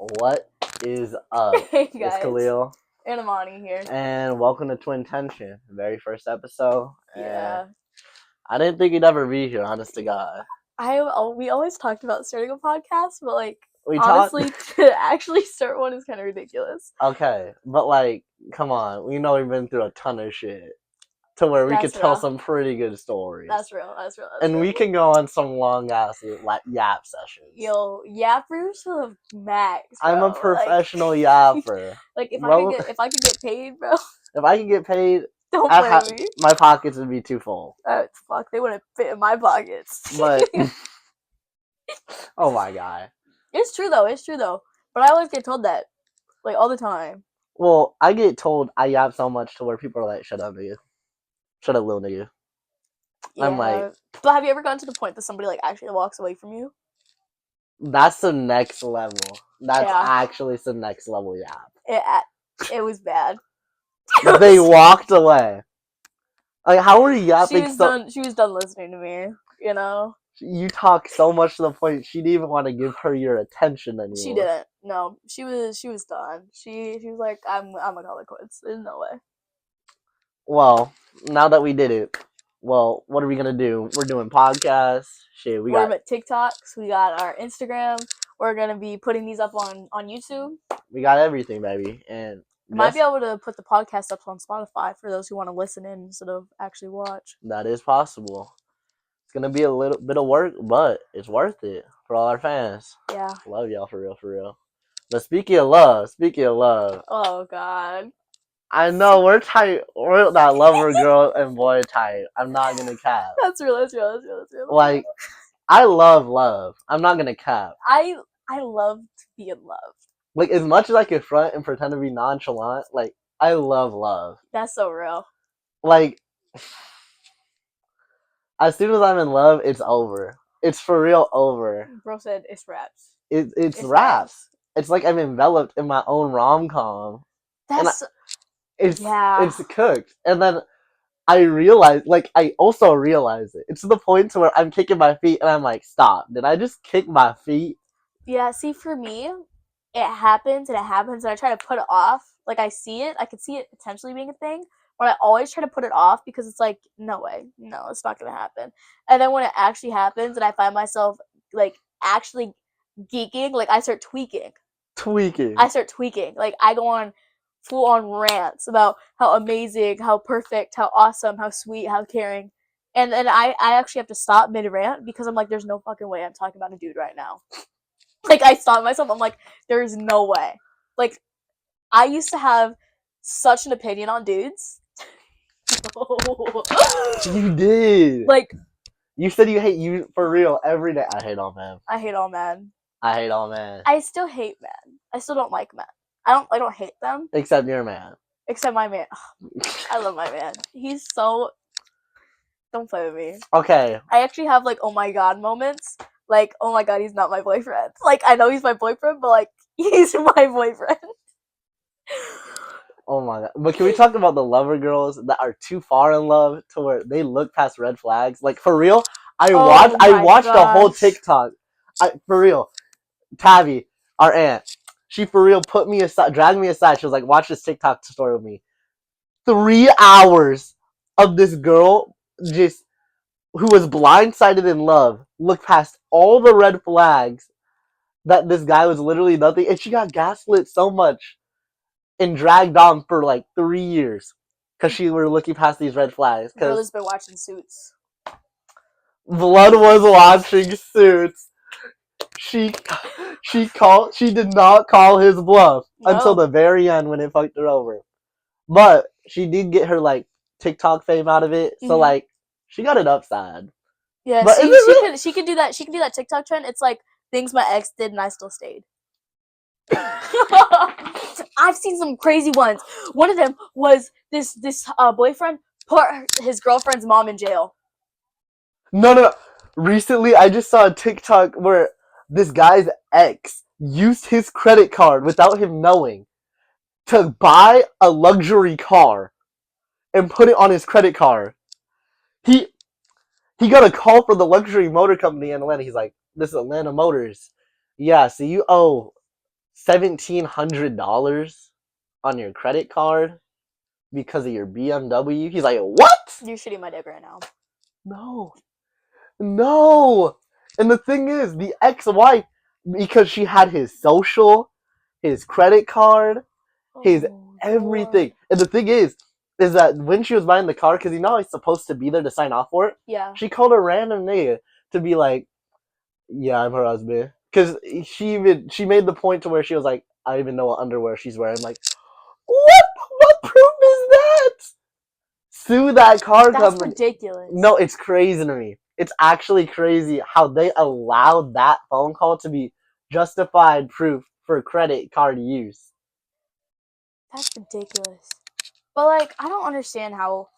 What is up? Hey It's guys, Kahlil, and Amani here. and welcome to Twin Tension, very first episode. Yeah, And I didn't think you'd ever be here, honest to God. we always talked about starting a podcast, but We talked. honestly, to actually start one is kind of ridiculous. Okay, but come on. We know we've been through a ton of shit to where we could That's tell real. some pretty good stories. That's real. That's real. And we can go on some long ass yap sessions. Yo, yappers to the max. Bro. I'm a professional yapper. If I could get paid, bro. If I could get paid, Don't play with me. my pockets would be too full. Fuck, they wouldn't fit in my pockets. But oh my God. It's true though. But I always get told that, all the time. Well, I get told I yap so much to where people are like, "Shut up, nigga. Shut up, little nigga." Yeah. I'm like, but have you ever gotten to the point that somebody actually walks away from you? that's the next level. That's Yeah. actually the next level yap. It was bad. They walked away. Like, how were you yapping? She was done listening to me. You know. You talk so much to the point she didn't even want to give her your attention anymore. She didn't. No, she was done. She was like, I'm gonna call it quits. There's no way. Well, now that we did it, what are we gonna do? We're doing podcasts. Shit, We're got TikToks. We got our Instagram. We're gonna be putting these up on YouTube. We got everything, baby, and might be able to put the podcast up on Spotify for those who want to listen in instead of actually watch. That is possible. It's gonna be a little bit of work, but it's worth it for all our fans. Yeah. Love y'all for real. But speaking of love. Oh God. I know we're tight. We're that lover girl and boy type. I'm not gonna cap. That's real. Like, I love love. I'm not gonna cap. I love to be in love. Like, as much as I can front and pretend to be nonchalant, like, I love love. That's so real. Like, as soon as I'm in love, it's over. It's for real over. Bro said it's raps. It's raps. It's like I'm enveloped in my own rom-com. It's cooked. And then I also realize it. It's to the point to where I'm kicking my feet and I'm like, stop. Did I just kick my feet? Yeah, see, for me, it happens and I try to put it off. Like, I see it. I could see it potentially being a thing. But I always try to put it off because it's like, no way. No, it's not going to happen. And then when it actually happens and I find myself, actually geeking, I start tweaking. I start tweaking. I go on full-on rants about how amazing, how perfect, how awesome, how sweet, how caring. And then I actually have to stop mid-rant because I'm like, there's no fucking way I'm talking about a dude right now. I stop myself. I'm like, there's no way. I used to have such an opinion on dudes. You did. You said you hate you for real every day. I hate all men. I hate all men. I still hate men. I still don't like men. I don't hate them. Except your man. Except my man. I love my man. He's so... Don't play with me. Okay. I actually have oh my God moments. Oh my God, he's not my boyfriend. I know he's my boyfriend, but he's my boyfriend. Oh my God. But can we talk about the lover girls that are too far in love to where they look past red flags? For real, I watched the whole TikTok. For real. Tabby, our aunt, she for real dragged me aside. She was like, watch this TikTok story with me. 3 hours of this girl who was blindsided in love looked past all the red flags that this guy was literally nothing. And she got gaslit so much and dragged on for 3 years because she were looking past these red flags. Brother's been watching Suits. Blood was watching Suits. She did not call his bluff until the very end when it fucked her over. But she did get her TikTok fame out of it. So she got it upside. Yeah, but she can do that. She can do that TikTok trend. It's things my ex did and I still stayed. I've seen some crazy ones. One of them was this boyfriend put his girlfriend's mom in jail. No. Recently, I just saw a TikTok where this guy's ex used his credit card without him knowing to buy a luxury car and put it on his credit card. He got a call from the luxury motor company in Atlanta. He's like, this is Atlanta Motors. Yeah, so you owe $1,700 on your credit card because of your BMW. He's like, what? You're shitting my dick right now. No. And the thing is, the ex-wife, because she had his social, his credit card, his everything. Lord. And the thing is that when she was buying the car, because he's supposed to be there to sign off for it, Yeah. she called a random nigga to be like, yeah, I'm her husband. Because she made the point to where she was like, I even know what underwear she's wearing. I'm like, what proof is that? Sue that car That's company. ridiculous. No, it's crazy to me. It's actually crazy how they allowed that phone call to be justified proof for credit card use. That's ridiculous. But, like, I don't understand how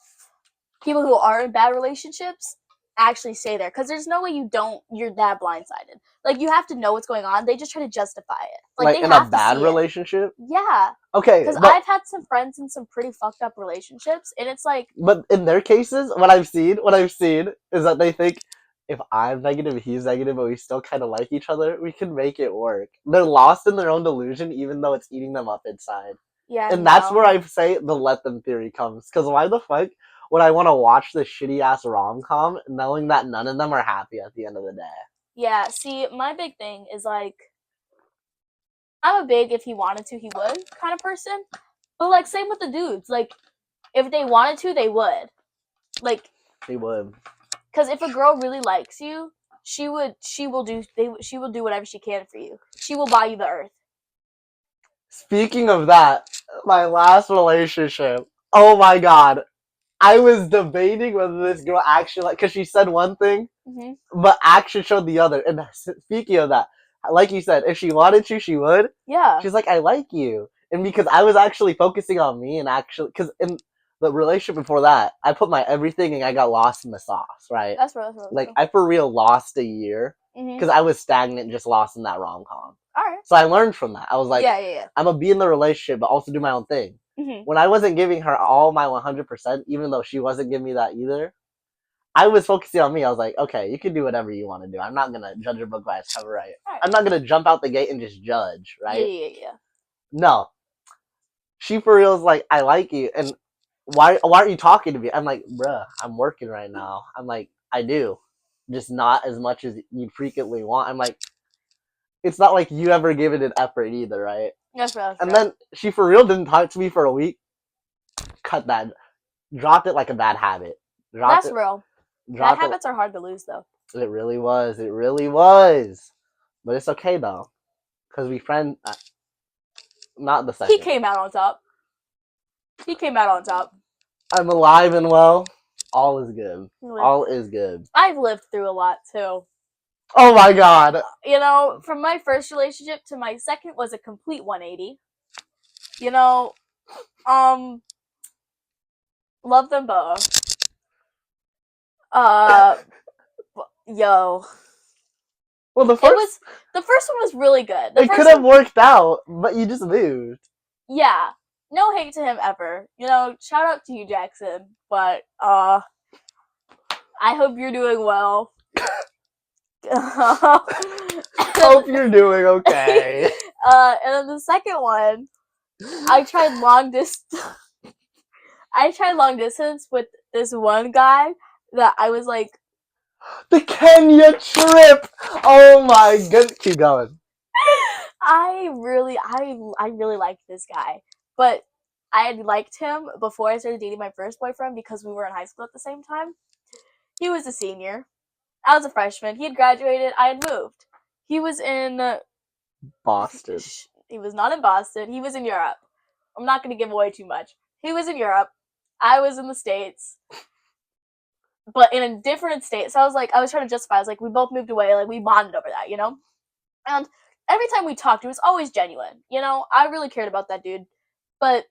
people who are in bad relationships actually stay there. Because there's no way you're that blindsided. Like, you have to know what's going on. They just try to justify it. Like they in have a bad to see relationship? It. Yeah. Okay. Because I've had some friends in some pretty fucked up relationships, and it's like... But in their cases, what I've seen is that they think, if I'm negative, he's negative, but we still kind of like each other, we can make it work. They're lost in their own delusion, even though it's eating them up inside. Yeah, and that's where I say the let them theory comes. Because why the fuck would I want to watch this shitty ass rom-com knowing that none of them are happy at the end of the day? Yeah, see, my big thing is like, I'm a big if he wanted to, he would kind of person. But like, same with the dudes. Like, if they wanted to, they would. Like, they would. Because if a girl really likes you, she will do whatever she can for you. She will buy you the earth. Speaking of that, my last relationship. Oh my god. I was debating whether this girl actually, because she said one thing, but action showed the other. And speaking of that, like you said, if she wanted to, she would. Yeah. She's like, I like you. And because I was actually focusing on me and actually, because in the relationship before that, I put my everything and I got lost in the sauce, right? That's real. Like, I for real lost a year because I was stagnant, just lost in that rom-com. Alright. So I learned from that. I was like, yeah. I'm going to be in the relationship, but also do my own thing. When I wasn't giving her all my 100%, even though she wasn't giving me that either, I was focusing on me. I was like, okay, you can do whatever you want to do. I'm not going to judge a book by its cover, right? I'm not going to jump out the gate and just judge, right? Yeah. No. She for real is like, I like you, and why aren't you talking to me? I'm like, bruh, I'm working right now. I'm like, I do. Just not as much as you frequently want. I'm like, it's not like you ever give it an effort either, right? That's real. And then she for real didn't talk to me for a week. Cut that. Dropped it like a bad habit. That's real. Bad habits are hard to lose, though. It really was. It really was. But it's okay, though. Because we friend... not the second. He came out on top. I'm alive and well. All is good. All is good. I've lived through a lot, too. Oh my god. You know, from my first relationship to my second was a complete 180. You know, love them both. Yo. Well, the first one was really good. It could have worked out, but you just moved. Yeah. No hate to him ever. You know, shout out to you, Jackson. But I hope you're doing well. Hope you're doing okay. And then the second one, I tried long distance with this one guy that I was like, the Kenya trip. Oh my goodness, keep going. I really liked this guy, but I had liked him before I started dating my first boyfriend because we were in high school at the same time. He was a senior. I was a freshman. He had graduated. I had moved. He was in Boston. He was not in Boston. He was in Europe. I'm not going to give away too much. He was in Europe. I was in the States. But in a different state. So I was trying to justify. I was like, we both moved away. Like, we bonded over that, you know? And every time we talked, it was always genuine. You know? I really cared about that dude. But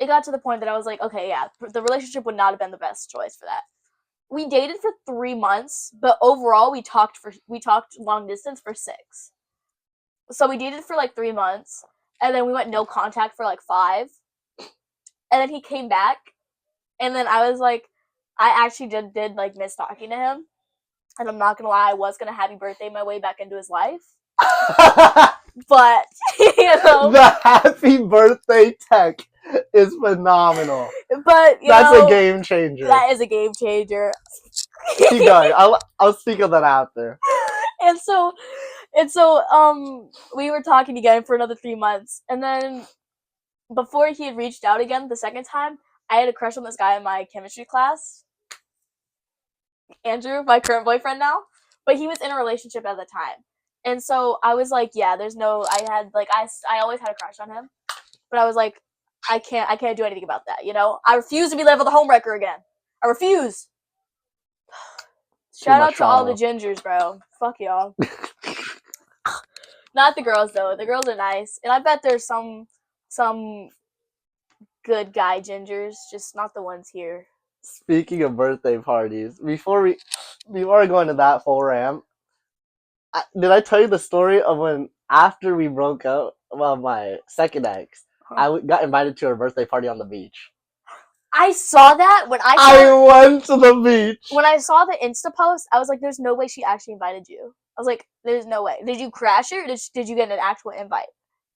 it got to the point that I was like, okay, yeah, the relationship would not have been the best choice for that. We dated for 3 months, but overall we talked long distance for 6. So we dated for like 3 months, and then we went no contact for like 5. And then he came back, and then I was like, I actually did like miss talking to him. And I'm not gonna lie, I was gonna happy birthday my way back into his life. But the happy birthday tech is phenomenal. But that's a game changer. That is a game changer. Keep going. I'll speak of that after. And so, we were talking again for another 3 months, and then before he had reached out again the second time, I had a crush on this guy in my chemistry class, Andrew, my current boyfriend now, but he was in a relationship at the time, and so I was like, yeah, there's no. I always had a crush on him, but I was like, I can't do anything about that. I refuse to be labeled a homewrecker again. I refuse. Shout out to all the gingers, bro. Fuck y'all. Not the girls though. The girls are nice, and I bet there's some good guy gingers, just not the ones here. Speaking of birthday parties, before I go into that full rant, did I tell you the story of when after we broke up, well, my second ex, I got invited to her birthday party on the beach. I saw that when I went to the beach. When I saw the Insta post, I was like, "There's no way she actually invited you." I was like, "There's no way." Did you crash her? Or did you get an actual invite?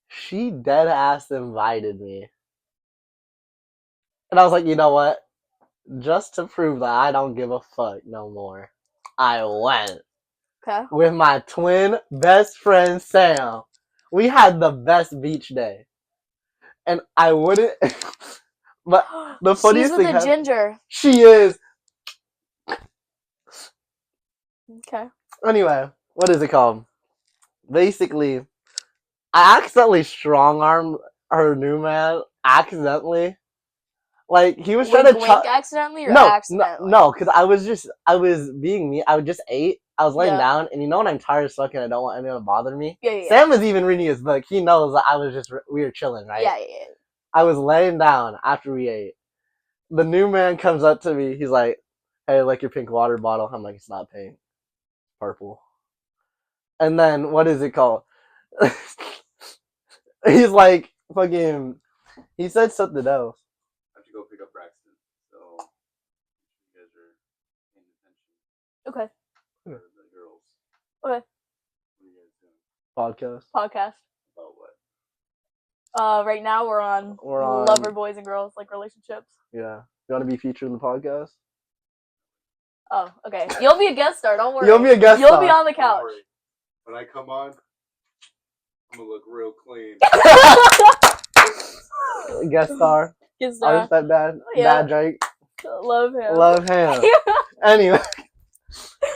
She dead ass invited me, and I was like, you know what? Just to prove that I don't give a fuck no more, I went. Okay. With my twin best friend Sam. We had the best beach day, and I wouldn't. But the funniest thing, she's with a ginger. She is. Okay. Anyway, what is it called? Basically, I accidentally strong-armed her new man. Accidentally. Like, he was trying to accidentally or accidentally? No, because I was being me. I just ate. I was laying down, and when I'm tired as fuck and I don't want anyone to bother me. Yeah. Sam was even reading his book. He knows that we were chilling, right? Yeah. I was laying down after we ate. The new man comes up to me. He's like, "Hey, I like your pink water bottle." I'm like, "It's not pink, it's purple." And then what is it called? He's like, fucking. He said something else. I have to go pick up Braxton, so you guys are paying attention. Okay. For the girls. Okay. What are you guys doing? Podcast. About what? Right now we're on lover boys and girls, like relationships. Yeah. You want to be featured in the podcast? Oh, okay. You'll be a guest star. Don't worry. You'll be a guest star. You'll be on the couch. When I come on, I'm gonna look real clean. Guest star. Our stepdad. Yeah. Dad Drake. Love him. Anyway,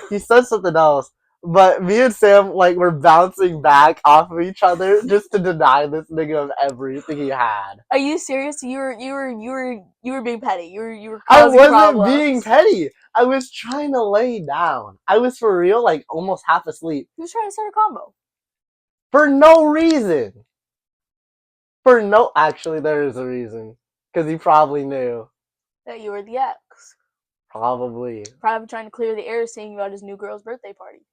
he said something else. But me and Sam, like, were bouncing back off of each other just to deny this nigga of everything he had. Are you serious? You were being petty. You were. I wasn't problems. being petty. I was trying to lay down. I was for real, like, almost half asleep. He was trying to start a combo. For no reason. Actually, there is a reason. Because he probably knew. That you were the ex. Probably trying to clear the air saying about his new girl's birthday party.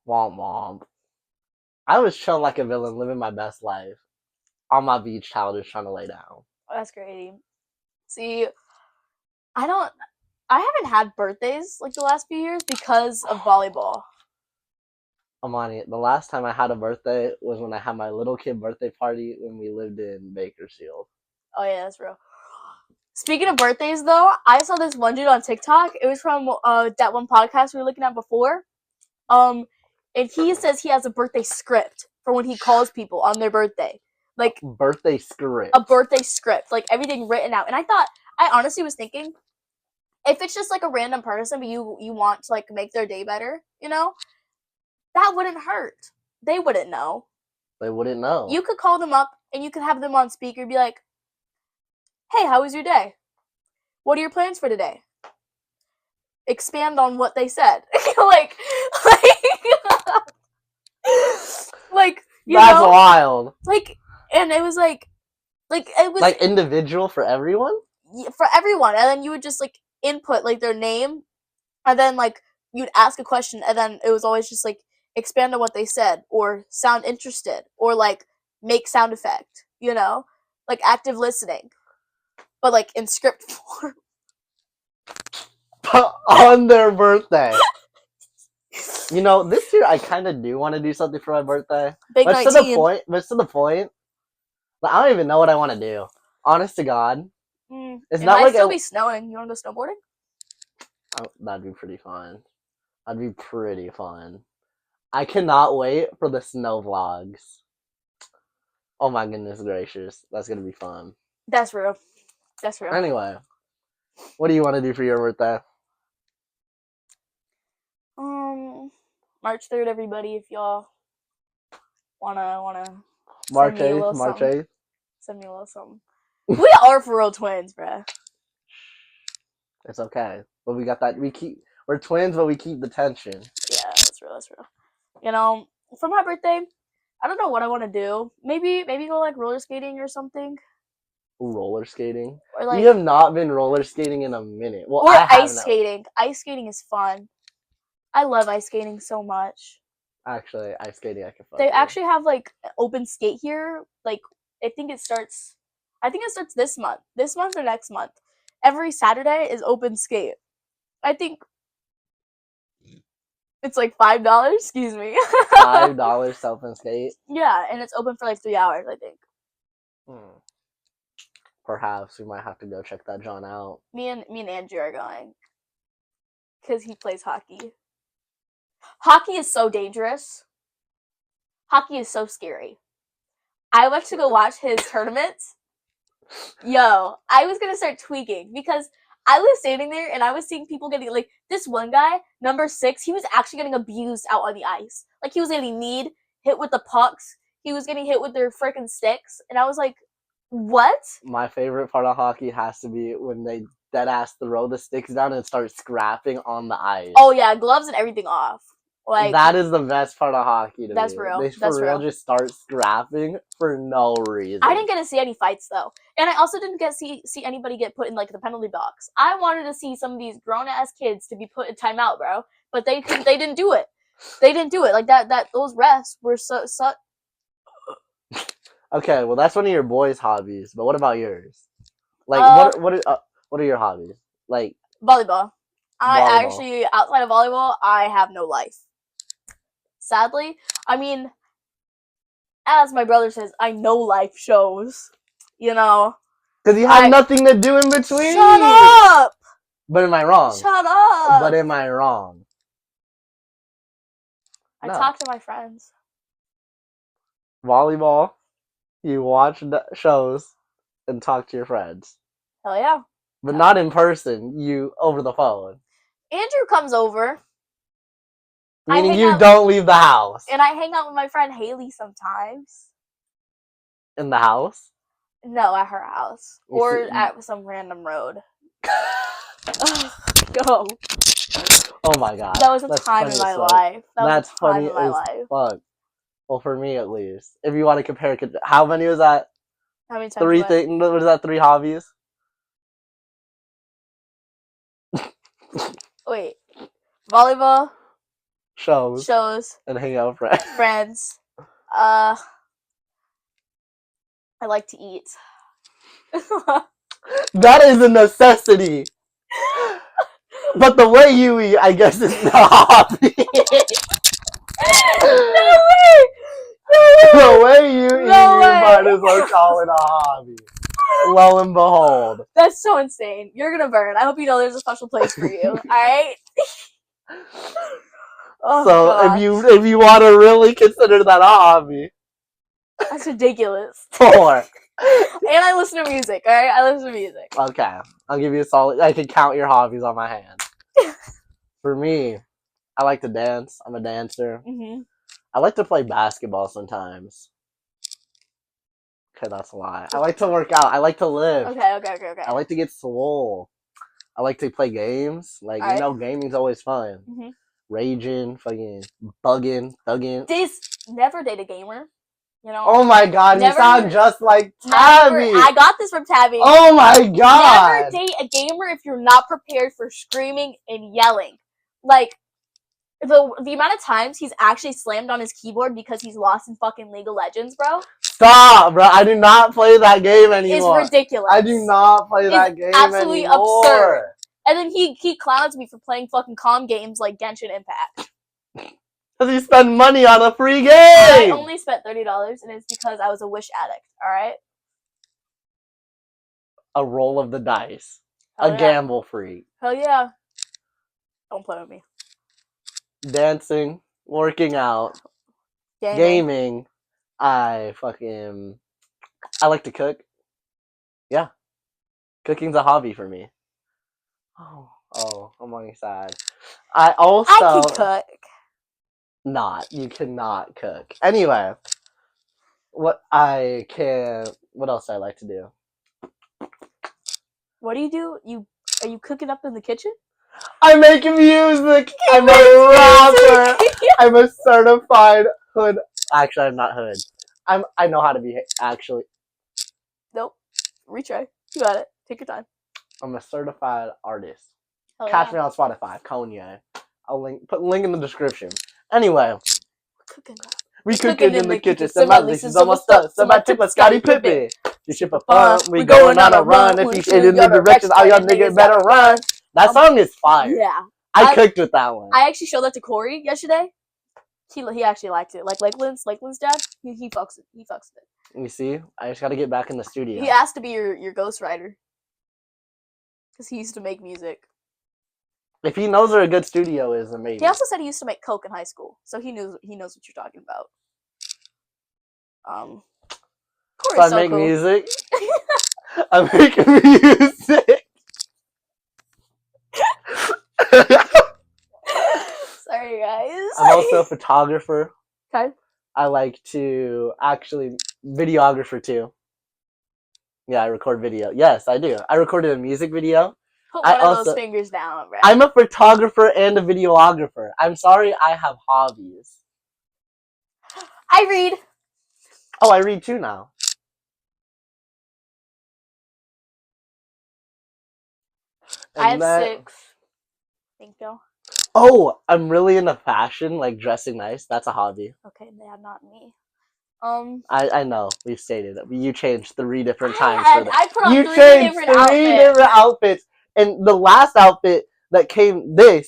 Womp womp. I was chilling like a villain, living my best life. On my beach towel, just trying to lay down. Oh, that's great. See, I haven't had birthdays like the last few years because of volleyball. Amani, the last time I had a birthday was when I had my little kid birthday party when we lived in Bakersfield. Oh yeah, that's real. Speaking of birthdays, though, I saw this one dude on TikTok. It was from that one podcast we were looking at before. And he says he has a birthday script for when he calls people on their birthday. Like birthday script. A birthday script, like everything written out. And I honestly was thinking, if it's just like a random person, but you want to like make their day better, that wouldn't hurt. They wouldn't know. They wouldn't know. You could call them up and you could have them on speaker and be like, "Hey, how was your day? What are your plans for today?" Expand on what they said. That's wild. And it was it was like individual for everyone. Yeah, for everyone, and then you would just like input like their name, and then like you'd ask a question, and then it was always just like expand on what they said, or sound interested, or like make sound effect. Like active listening, but like in script form. On their birthday. You know, this year I kind of do want to do something for my birthday. Big But 19. to the point. Like, I don't even know what I want to do. Honest to God, it's It not might like still be snowing. You want to go snowboarding? Oh, that'd be pretty fun. That'd be pretty fun. I cannot wait for the snow vlogs. Oh my goodness gracious, that's gonna be fun. That's real. That's real. Anyway, what do you want to do for your birthday? March 3rd, everybody. If y'all wanna March send me a 8th, little March something. 8th. Send me a little something. We are for real twins, bruh. It's okay, but we got that. We're twins, but we keep the tension. Yeah, that's real. That's real. You know, for my birthday, I don't know what I want to do. Maybe go like roller skating or something. Roller skating. Or like We have not been roller skating in a minute. Well, or I ice haven't. skating. Ice skating is fun. I love ice skating so much. Actually, ice skating I can fuck They with. actually have like open skate here. Like I think it starts this month. This month or next month. Every Saturday is open skate. I think it's like $5. Excuse me. $5 self and skate. Yeah, and it's open for like 3 hours. I think. Perhaps we might have to go check that John out. Me and Andrew are going because he plays hockey. Hockey is so dangerous. Hockey is so scary. I went to go watch his tournaments. Yo, I was gonna start tweaking because I was standing there and I was seeing people getting like this one guy, number 6, he was actually getting abused out on the ice. Like he was getting kneed, hit with the pucks, he was getting hit with their freaking sticks, and I was like, what? My favorite part of hockey has to be when they dead ass throw the sticks down and start scrapping on the ice. Oh yeah, gloves and everything off. Like that is the best part of hockey to that's me. real. They That's real. just start scrapping for no reason. I didn't get to see any fights though, and I also didn't get see anybody get put in like the penalty box. I wanted to see some of these grown ass kids to be put in timeout, bro, but they didn't do it. They didn't do it. Like that those refs were so. Okay, well that's one of your boys' hobbies, but what about yours? Like what are your hobbies? Like volleyball. I volleyball. actually outside of volleyball, I have no life. Sadly, I mean, as my brother says, I know life shows. You know, because you have nothing to do in between. Shut up. But am I wrong? Shut up. But am I wrong? I talk to my friends. Volleyball. You watch shows and talk to your friends. Hell yeah. But not in person. You over the phone. Andrew comes over. Meaning you don't leave the house. And I hang out with my friend Haley sometimes. In the house? No, at her house. Or at some random road. Go. Oh my god. That was a time in my life. That's funny as fuck. Well, for me at least. If you want to compare, how many was that? How many times? 3 things. What is that? 3 hobbies? Wait. Volleyball. Shows. And hang out with friends. I like to eat. That is a necessity. But the way you eat, I guess, is not a hobby. No way! The way you eat, you might as well call it a hobby. Lo and behold. That's so insane. You're gonna burn. I hope you know there's a special place for you. Alright? Oh, so gosh. if you want to really consider that a hobby. That's ridiculous. 4. And I listen to music, alright? I listen to music. Okay. I'll give you a solid... I can count your hobbies on my hand. For me, I like to dance. I'm a dancer. Mm-hmm. I like to play basketball sometimes. Okay, that's a lie. I like to work out. I like to live. Okay. I like to get swole. I like to play games. Like, you know, gaming's always fun. Mm-hmm. Raging, fucking bugging, thugging. Never date a gamer. You know? Oh my god, you sound just like Tabby. I got this from Tabby. Oh my god. Never date a gamer if you're not prepared for screaming and yelling. Like, the amount of times he's actually slammed on his keyboard because he's lost in fucking League of Legends, bro. Stop, bro. I do not play that game anymore. It's ridiculous. I do not play that game absolutely anymore. Absurd. And then he clowns me for playing fucking calm games like Genshin Impact. Because you spend money on a free game. I only spent $30, and it's because I was a Wish addict. All right. A roll of the dice. Hell A yeah. gamble freak. Hell yeah. Don't play with me. Dancing, working out, gaming. I like to cook. Yeah. Cooking's a hobby for me. Oh, I'm getting sad. I can cook. You cannot cook. Anyway, what else I like to do? What do? Are you cooking up in the kitchen? I make music. I'm a rapper. I'm a certified hood. Actually, I'm not hood. I know how to be actually. Nope. Retry. You got it. Take your time. I'm a certified artist. Hell Catch yeah. me on Spotify, Kanye. I'll put a link in the description. Anyway, we cooking in the kitchen. Some my leases almost up. Some my tip like Scottie Pippen. You ship a pump. We going on a run. If you shit in the directions, all y'all niggas better run. That song is fire. Yeah. I cooked with that one. I actually showed that to Corey yesterday. He actually liked it. Like Lakeland's dad. He fucks it. He fucks with it. You see, I just gotta get back in the studio. He asked to be your ghostwriter. Because he used to make music. If he knows where a good studio is, amazing. He also said he used to make coke in high school, so he knows what you're talking about. Corey's so I make cool. music. I make music. Sorry, guys. I'm also a photographer. Okay. I like to videographer too. Yeah, I record video. Yes, I do. I recorded a music video. Put one of those fingers down, bro. I'm a photographer and a videographer. I'm sorry, I have hobbies. I read. Oh, I read too now. I have 6. Thank you. Oh, I'm really into fashion, like dressing nice. That's a hobby. Okay, yeah, not me. I know. We've stated it. You changed 3 different times for that. I put on 3 different outfits. And the last outfit that came you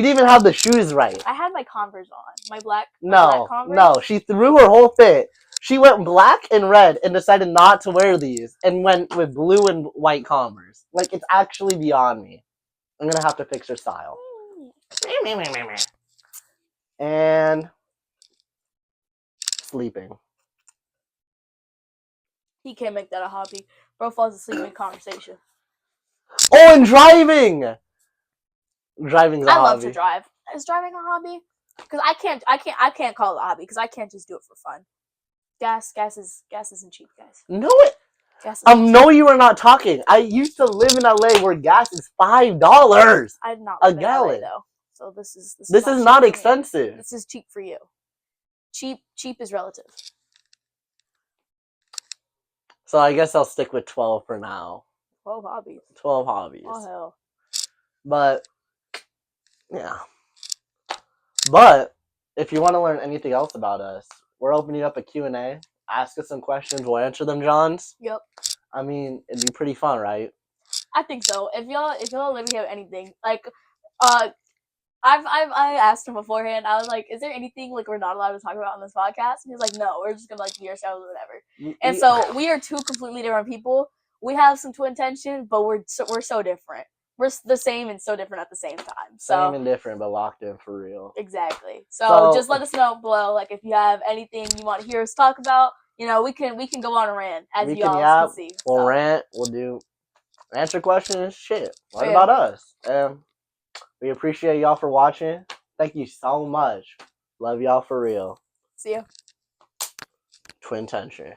didn't even have the shoes right. I had my Converse on. My black Converse. No. She threw her whole fit. She went black and red and decided not to wear these and went with blue and white Converse. Like, it's actually beyond me. I'm gonna have to fix her style. And sleeping. He can't make that a hobby. Bro falls asleep in conversation. Oh, and driving! Driving's a hobby. I love to drive. Is driving a hobby? Because I can't call it a hobby because I can't just do it for fun. Gas isn't cheap, guys. No, no, you are not talking. I used to live in LA where gas is $5. I did not a live gallon. in LA, though. So this is not expensive. This is cheap for you. Cheap is relative. So I guess I'll stick with 12 for now. 12 hobbies. 12 hobbies. Oh hell. But yeah. But if you want to learn anything else about us, we're opening up a Q&A. Ask us some questions. We'll answer them, Johns. Yep. I mean, it'd be pretty fun, right? I think so. If y'all let me have anything, like, I asked him beforehand. I was like, "Is there anything like we're not allowed to talk about on this podcast?" And he was like, "No, we're just gonna like be ourselves or whatever." And so we are 2 completely different people. We have some twin tension, but we're so different. We're the same and so different at the same time. So same and different, but locked in for real. Exactly. So just let us know below, like if you have anything you want to hear us talk about. You know, we can go on a rant as y'all can see. We'll rant. We'll answer questions. Shit. What about us? We appreciate y'all for watching. Thank you so much. Love y'all for real. See ya. Twin tension.